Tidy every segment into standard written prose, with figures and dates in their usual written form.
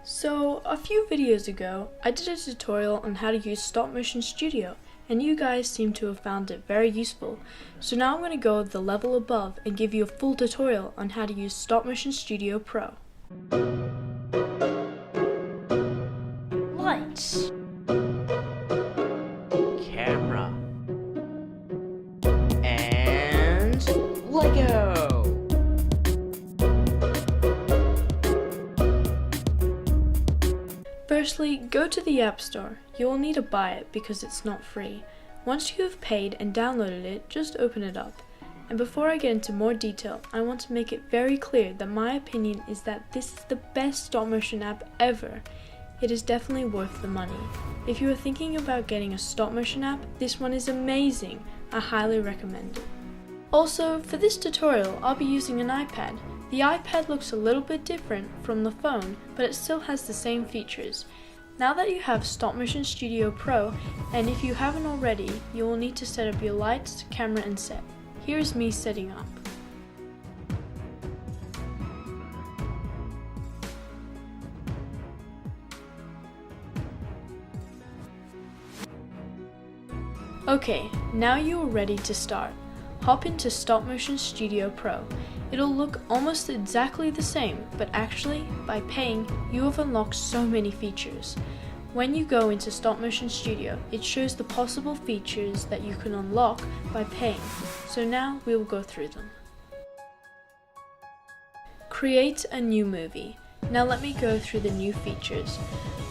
So, a few videos ago, I did a tutorial on how to use Stop Motion Studio, and you guys seem to have found it very useful. So now I'm going to go the level above and give you a full tutorial on how to use Stop Motion Studio Pro. Lights. Camera. And Lego. Firstly, go to the App Store. You will need to buy it because it's not free. Once you have paid and downloaded it, just open it up. And before I get into more detail, I want to make it very clear that my opinion is that this is the best stop motion app ever. It is definitely worth the money. If you are thinking about getting a stop motion app, this one is amazing. I highly recommend it. Also, for this tutorial, I'll be using an iPad. The iPad looks a little bit different from the phone, but it still has the same features. Now that you have Stop Motion Studio Pro, and if you haven't already, you will need to set up your lights, camera and set. Here's me setting up. Okay, now you are ready to start. Hop into Stop Motion Studio Pro. It'll look almost exactly the same, but actually, by paying, you have unlocked so many features. When you go into Stop Motion Studio, it shows the possible features that you can unlock by paying. So now we will go through them. Create a new movie. Now let me go through the new features.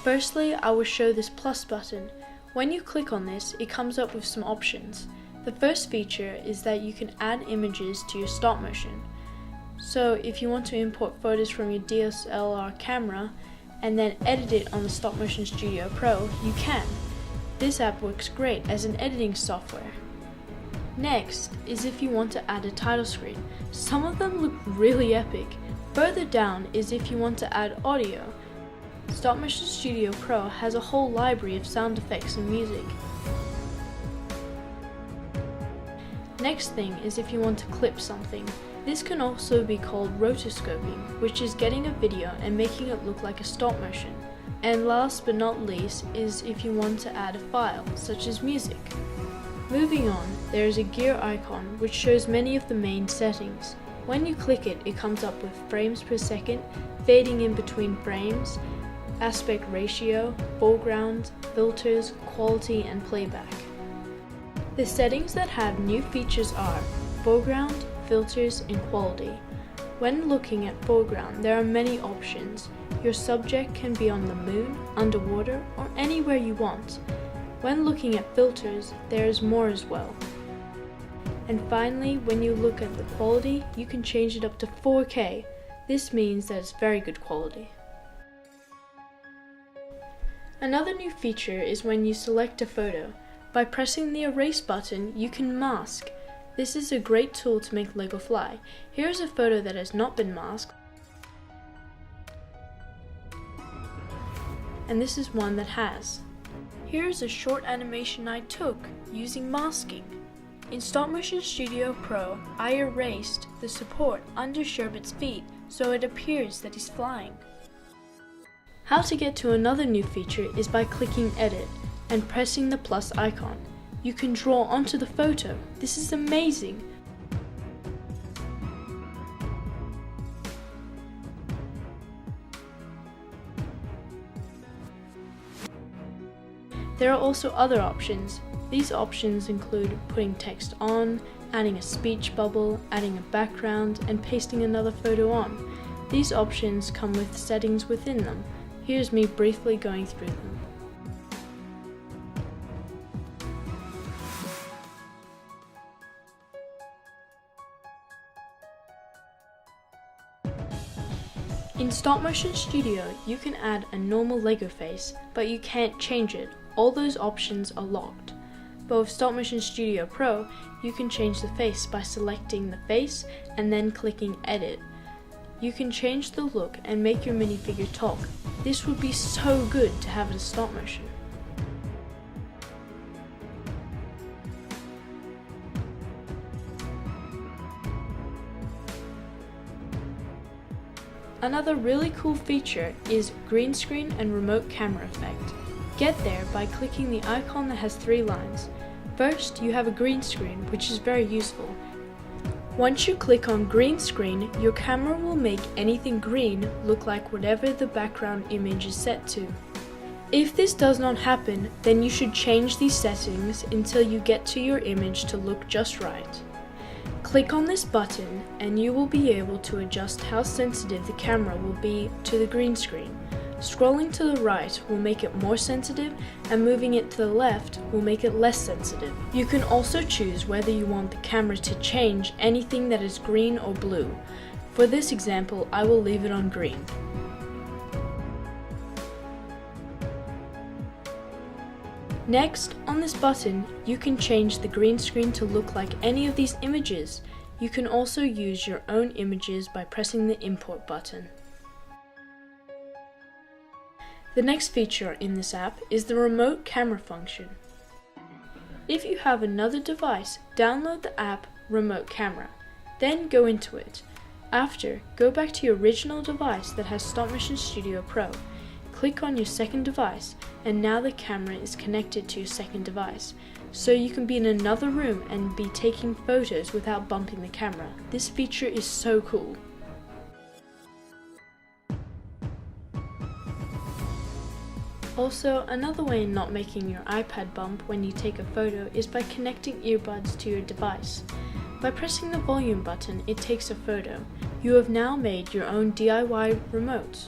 Firstly, I will show this plus button. When you click on this, it comes up with some options. The first feature is that you can add images to your stop motion. So if you want to import photos from your DSLR camera and then edit it on the Stop Motion Studio Pro, you can. This app works great as an editing software. Next is if you want to add a title screen. Some of them look really epic. Further down is if you want to add audio. Stop Motion Studio Pro has a whole library of sound effects and music. Next thing is if you want to clip something. This can also be called rotoscoping, which is getting a video and making it look like a stop motion. And last but not least is if you want to add a file, such as music. Moving on, there is a gear icon which shows many of the main settings. When you click it, it comes up with frames per second, fading in between frames, aspect ratio, foreground, filters, quality and playback. The settings that have new features are foreground, filters and quality. When looking at foreground, there are many options. Your subject can be on the moon, underwater, or anywhere you want. When looking at filters, there is more as well. And finally, when you look at the quality, you can change it up to 4K. This means that it's very good quality. Another new feature is when you select a photo. By pressing the erase button, you can mask. This is a great tool to make Lego fly. Here is a photo that has not been masked. And this is one that has. Here is a short animation I took using masking. In Stop Motion Studio Pro, I erased the support under Sherbet's feet so it appears that he's flying. How to get to another new feature is by clicking Edit and pressing the plus icon. You can draw onto the photo. This is amazing! There are also other options. These options include putting text on, adding a speech bubble, adding a background, and pasting another photo on. These options come with settings within them. Here's me briefly going through them. In Stop Motion Studio, you can add a normal Lego face, but you can't change it. All those options are locked. But with Stop Motion Studio Pro, you can change the face by selecting the face and then clicking Edit. You can change the look and make your minifigure talk. This would be so good to have it as stop motion. Another really cool feature is green screen and remote camera effect. Get there by clicking the icon that has 3 lines. First, you have a green screen, which is very useful. Once you click on green screen, your camera will make anything green look like whatever the background image is set to. If this does not happen, then you should change these settings until you get to your image to look just right. Click on this button and you will be able to adjust how sensitive the camera will be to the green screen. Scrolling to the right will make it more sensitive, and moving it to the left will make it less sensitive. You can also choose whether you want the camera to change anything that is green or blue. For this example, I will leave it on green. Next, on this button, you can change the green screen to look like any of these images. You can also use your own images by pressing the import button. The next feature in this app is the remote camera function. If you have another device, download the app Remote Camera, then go into it. After, go back to your original device that has StopMotion Studio Pro. Click on your second device, and now the camera is connected to your second device, so you can be in another room and be taking photos without bumping the camera. This feature is so cool. Also, another way in not making your iPad bump when you take a photo is by connecting earbuds to your device. By pressing the volume button, it takes a photo. You have now made your own DIY remote.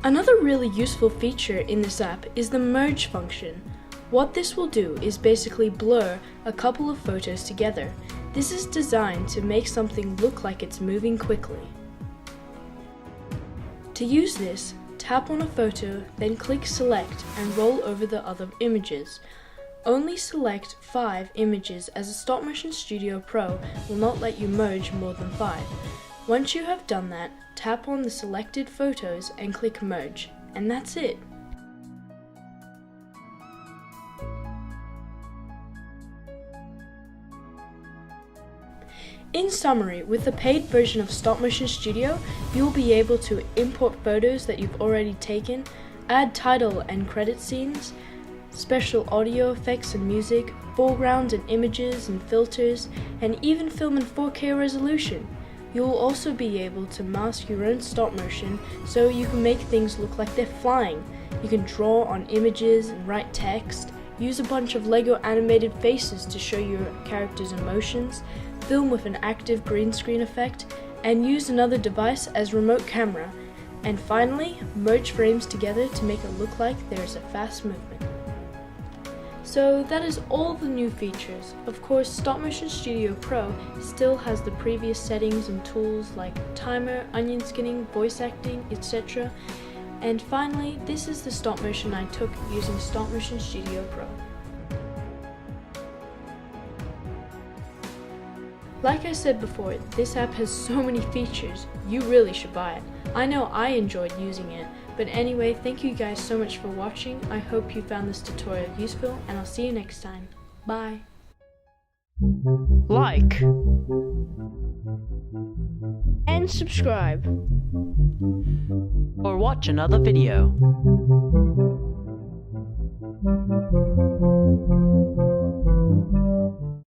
Another really useful feature in this app is the merge function. What this will do is basically blur a couple of photos together. This is designed to make something look like it's moving quickly. To use this, tap on a photo, then click select and roll over the other images. Only select 5 images, as a StopMotion Studio Pro will not let you merge more than 5. Once you have done that, tap on the selected photos and click merge, and that's it. In summary, with the paid version of StopMotion Studio, you will be able to import photos that you've already taken, add title and credit scenes, special audio effects and music, foregrounds and images and filters, and even film in 4K resolution. You will also be able to mask your own stop motion so you can make things look like they're flying. You can draw on images and write text, use a bunch of Lego animated faces to show your character's emotions, film with an active green screen effect, and use another device as remote camera. And finally, merge frames together to make it look like there is a fast movement. So that is all the new features. Of course, StopMotion Studio Pro still has the previous settings and tools like timer, onion skinning, voice acting, etc. And finally, this is the stop motion I took using StopMotion Studio Pro. Like I said before, this app has so many features, you really should buy it. I know I enjoyed using it, but anyway, thank you guys so much for watching. I hope you found this tutorial useful, and I'll see you next time. Bye! Like and subscribe, or watch another video.